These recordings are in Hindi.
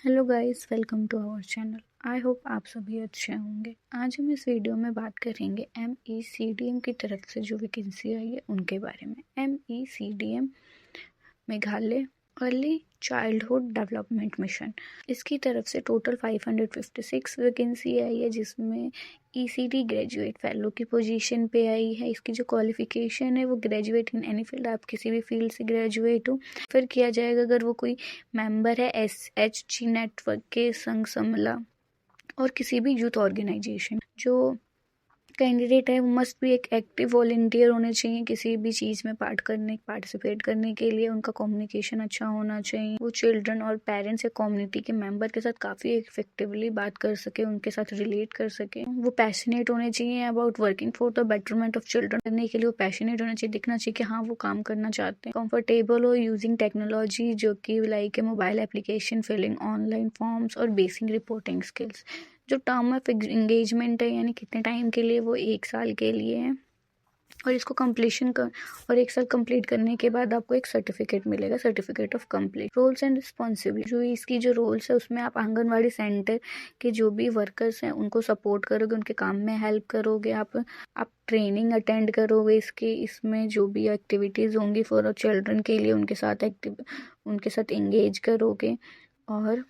Hello guys, welcome to our channel. I hope आप सभी अच्छे होंगे। आज हम इस वीडियो में बात करेंगे MECDM की तरफ से जो वैकेंसी आई है उनके बारे में। MECDM Meghalaya early childhood development mission, इसकी तरफ से टोटल 556 वैकेंसी आई है, जिसमें ECD ग्रेजुएट फेलो की पोजीशन पे आई है। इसकी जो क्वालिफिकेशन है वो ग्रेजुएट इन एनी फील्ड, आप किसी भी फील्ड से ग्रेजुएट हो। फिर किया जाएगा अगर वो कोई मेंबर है SHG नेटवर्क के, संघ समला और किसी भी यूथ ऑर्गेनाइजेशन। जो कैंडिडेट है वो मस्ट भी एक एक्टिव वॉलंटियर होने चाहिए किसी भी चीज़ में पार्टिसिपेट करने के लिए। उनका कम्युनिकेशन अच्छा होना चाहिए। वो चिल्ड्रन और पेरेंट्स या कम्युनिटी के मेंबर के साथ काफ़ी इफेक्टिवली बात कर सके, उनके साथ रिलेट कर सके। वो पैशनेट होने चाहिए about working for the betterment of children. करने के लिए वो पैशनेट होने चाहिए, दिखना चाहिए कि हाँ वो काम करना चाहते हैं। कंफर्टेबल हो यूजिंग टेक्नोलॉजी, जो कि like mobile application, filling online forms और बेसिक रिपोर्टिंग स्किल्स। जो टर्म ऑफ एंगेजमेंट है यानी कितने टाइम के लिए, वो 1 साल के लिए है। और इसको कंप्लीशन कर और 1 साल कंप्लीट करने के बाद आपको एक सर्टिफिकेट मिलेगा, certificate of complete. Roles and responsibility, जो इसकी जो रोल्स है उसमें आप आंगनवाड़ी सेंटर के जो भी वर्कर्स हैं उनको सपोर्ट करोगे, उनके काम में हेल्प करोगे। आप ट्रेनिंग अटेंड करोगे इसमें जो भी एक्टिविटीज़ होंगी फॉर चिल्ड्रन के लिए उनके साथ एंगेज करोगे और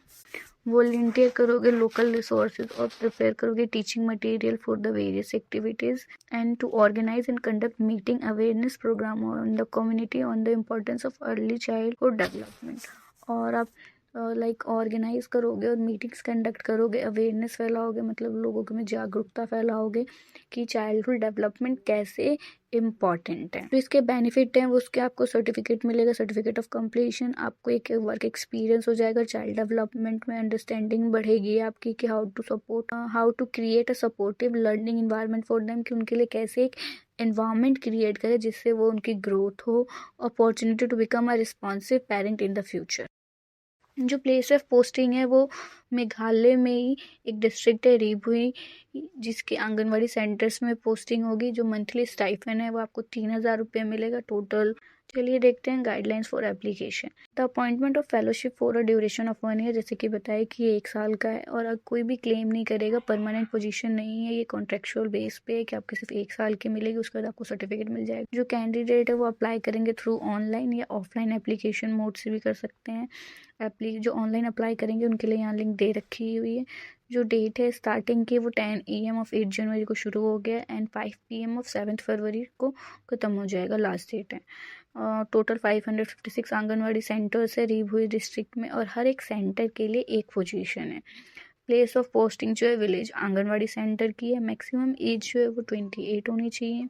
वॉलंटियर करोगे लोकल रिसोर्सेज और प्रिपेयर करोगे teaching material for the various activities and to organise and conduct meeting awareness programme on the community on the importance of early childhood development. और आप लाइक ऑर्गेनाइज करोगे और मीटिंग्स कंडक्ट करोगे, अवेयरनेस फैलाओगे, मतलब लोगों में जागरूकता फैलाओगे कि चाइल्डहुड डेवलपमेंट कैसे इम्पॉर्टेंट है। तो इसके बेनिफिट हैं वो उसके आपको सर्टिफिकेट मिलेगा, सर्टिफिकेट ऑफ कंप्लीशन। आपको एक वर्क एक्सपीरियंस हो जाएगा चाइल्ड डेवलपमेंट में, अंडरस्टैंडिंग बढ़ेगी आपकी कि how to create a supportive learning environment for them, कि उनके लिए कैसे एक एनवायरमेंट क्रिएट करे जिससे वो उनकी ग्रोथ हो, opportunity to become a responsive parent in the future. जो प्लेस ऑफ पोस्टिंग है वो मेघालय में ही एक डिस्ट्रिक्ट है रीभुई, जिसके आंगनवाड़ी सेंटर्स में पोस्टिंग होगी। जो मंथली स्टाइफन है वो आपको 3,000 रुपये मिलेगा टोटल। चलिए देखते हैं guidelines for application. The appointment of fellowship for a duration of 1 year, जैसे कि बताया कि ये 1 साल का है और कोई भी क्लेम नहीं करेगा, परमानेंट पोजीशन नहीं है, ये कॉन्ट्रेक्चुअल बेस पे है कि आपको सिर्फ 1 साल की मिलेगी, उसके बाद आपको सर्टिफिकेट मिल जाएगा। जो कैंडिडेट है वो अप्लाई करेंगे थ्रू ऑनलाइन या ऑफलाइन एप्लीकेशन मोड से भी कर सकते हैं। जो ऑनलाइन अप्लाई करेंगे उनके लिए यहाँ लिंक दे रखी हुई है। जो डेट है स्टार्टिंग की वो 10 AM ऑफ 8 जनवरी को शुरू हो गया एंड 5 PM ऑफ 7 फरवरी को ख़त्म हो जाएगा, लास्ट डेट है। टोटल 556 आंगनवाड़ी सेंटर्स है रीभुई डिस्ट्रिक्ट में और हर एक सेंटर के लिए एक पोजीशन है। प्लेस ऑफ पोस्टिंग जो है विलेज आंगनवाड़ी सेंटर की है। मैक्सिमम एज जो है वो 28 होनी चाहिए।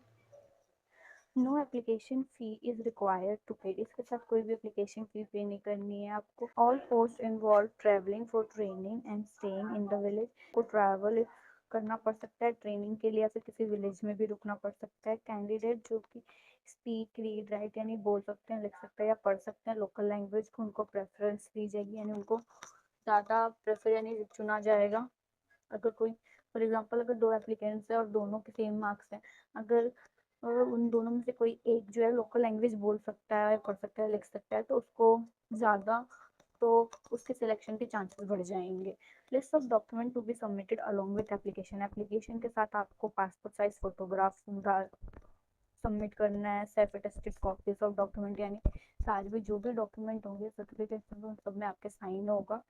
No application fee is required to paid, इसके साथ कोई भी एप्लीकेशन फ़ी पे नहीं करनी है आपको। All post involve travelling for training and staying in the village, को ट्रैवल करना पड़ सकता है ट्रेनिंग के लिए या फिर किसी विलेज में भी रुकना पड़ सकता है। कैंडिडेट जो कि स्पीक रीड राइट यानी बोल सकते हैं, लिख सकते हैं या पढ़ सकते हैं लोकल लैंग्वेज को, उनको प्रेफरेंस दी जाएगी, यानी उनको ज़्यादा प्रेफर यानी चुना जाएगा। अगर कोई फॉर एग्जांपल अगर 2 एप्लीकेंट्स हैं और दोनों के सेम मार्क्स हैं, अगर उन दोनों में से कोई एक जो है लोकल लैंग्वेज बोल सकता है, पढ़ सकता है, लिख सकता है, तो उसको ज़्यादा, तो उसके सिलेक्शन के चांसेस बढ़ जाएंगे। List of document to be submitted along with application, application के साथ आपको पासपोर्ट साइज फोटोग्राफ सबमिट करना है। Self attested copies of document, यानी सारे भी जो भी डॉक्यूमेंट होंगे सर्टिफिकेट सब में आपके साइन होगा।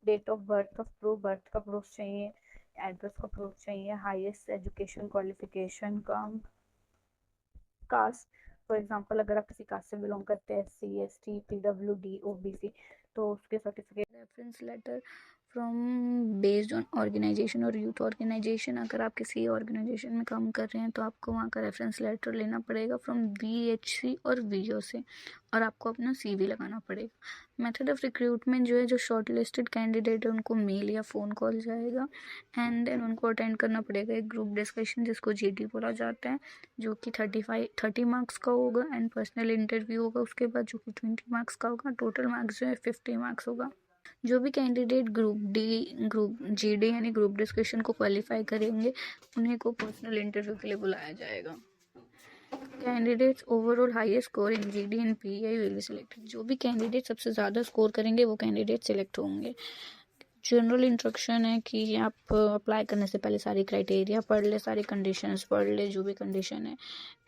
डेट ऑफ बर्थ का प्रूफ चाहिए, एड्रेस का प्रूफ चाहिए, हाईएस्ट एजुकेशन क्वालिफिकेशन का, कास्ट फॉर एग्जांपल अगर आप किसी कास्ट से बिलोंग करते हैं, SC ST PWD OBC, तो उसके certificate. Reference letter from based on organisation और यूथ ऑर्गेनाइजेशन, अगर आप किसी ऑर्गेनाइजेशन में काम कर रहे हैं तो आपको वहाँ का रेफरेंस लेटर लेना पड़ेगा फ्रॉम VHC और VO से, और आपको अपना CV लगाना पड़ेगा। मेथड ऑफ रिक्रूटमेंट जो है, जो शॉर्ट लिस्टेड कैंडिडेट है उनको मेल या फ़ोन कॉल जाएगा एंड देन उनको अटेंड करना पड़ेगा एक ग्रुप डिस्कशन जिसको GD बोला जाता है, जो कि 30 मार्क्स का होगा एंड पर्सनल इंटरव्यू होगा उसके बाद, जो कि 20 मार्क्स का होगा। टोटल मार्क्स जो है 50 मार्क्स होगा। जो भी कैंडिडेट ग्रुप GD यानी ग्रुप डिस्कशन को क्वालिफाई करेंगे उन्हीं को पर्सनल इंटरव्यू के लिए बुलाया जाएगा। Candidates overall highest score in GD and PI will be selected, जो भी कैंडिडेट सबसे ज़्यादा स्कोर करेंगे वो कैंडिडेट सिलेक्ट होंगे। जनरल इंस्ट्रक्शन है कि आप अप्लाई करने से पहले सारी क्राइटेरिया पढ़ ले, सारी कंडीशंस पढ़ ले, जो भी कंडीशन है,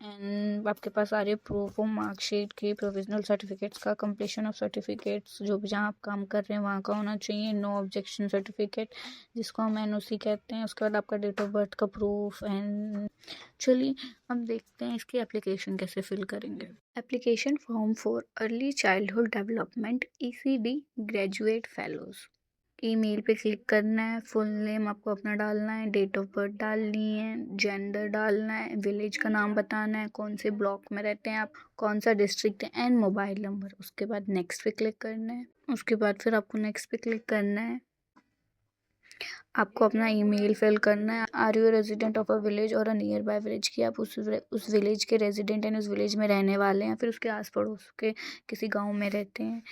एंड आपके पास सारे प्रूफ हो, मार्कशीट की, प्रोविजनल सर्टिफिकेट्स का, कंप्लीशन ऑफ सर्टिफिकेट्स, जो भी जहाँ आप काम कर रहे हैं वहाँ का होना चाहिए, नो ऑब्जेक्शन सर्टिफिकेट जिसको हम NOC कहते हैं, उसके बाद आपका डेट ऑफ बर्थ का प्रूफ। एंड चलिए हम देखते हैं इसकी एप्लीकेशन कैसे फिल करेंगे। Application form for early childhood development ECD graduate fellows. Email पे क्लिक करना है, फुल नेम आपको अपना डालना है, डेट ऑफ बर्थ डालनी है, जेंडर डालना है, विलेज का नाम बताना है, कौन से ब्लॉक में रहते हैं आप, कौन सा डिस्ट्रिक्ट है, एंड मोबाइल नंबर। उसके बाद नेक्स्ट पे क्लिक करना है। उसके बाद फिर आपको नेक्स्ट पे क्लिक करना है। आपको अपना ईमेल फिल करना है। Are you resident of a village और अ नियर बाय विलेज, की आप उस विलेज के रेजिडेंट हैं, उस विलेज में रहने वाले हैं, फिर उसके आस पड़ोस के किसी गांव में रहते हैं।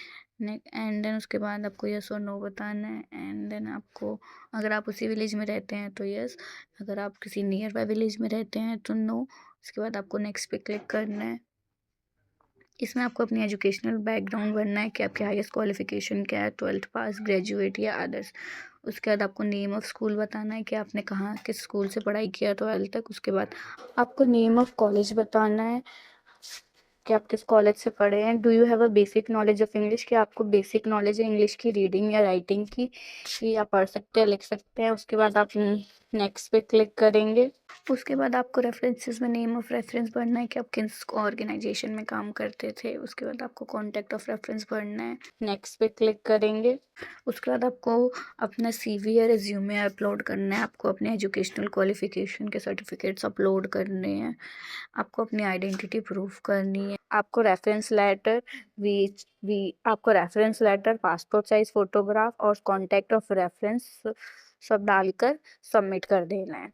एंड देन उसके बाद आपको यस और नो बताना है। एंड देन आपको, अगर आप उसी विलेज में रहते हैं तो यस, अगर आप किसी नियर बाय विलेज में रहते हैं तो नो। उसके बाद आपको नेक्स्ट पे क्लिक करना है। इसमें आपको अपनी एजुकेशनल बैकग्राउंड भरना है कि आपकी हाईएस्ट क्वालिफिकेशन क्या है, 12th पास, ग्रेजुएट या अदर्स। उसके बाद आपको नेम ऑफ़ स्कूल बताना है कि आपने कहाँ किस स्कूल से पढ़ाई किया 12th तक। उसके बाद आपको नेम ऑफ़ कॉलेज बताना है कि आप किस कॉलेज से पढ़े हैं। Do you have a basic knowledge of English, कि आपको बेसिक नॉलेज है इंग्लिश की, रीडिंग या राइटिंग की, कि आप पढ़ सकते हैं, लिख सकते हैं। उसके बाद आप नेक्स्ट पे क्लिक करेंगे। उसके बाद आपको रेफरेंसेस में नेम ऑफ़ रेफरेंस भरना है कि आप किस ऑर्गेनाइजेशन में काम करते थे। उसके बाद आपको कॉन्टैक्ट ऑफ रेफरेंस भरना है। नेक्स्ट पे क्लिक करेंगे। उसके बाद आपको अपना CV या रिज्यूमे अपलोड करना है। आपको अपने एजुकेशनल क्वालिफिकेशन के सर्टिफिकेट्स अपलोड करने हैं। आपको अपनी आइडेंटिटी प्रूफ करनी है। आपको रेफरेंस लेटर आपको reference letter, passport size photograph और कॉन्टैक्ट ऑफ रेफरेंस सब डालकर सबमिट कर देना है।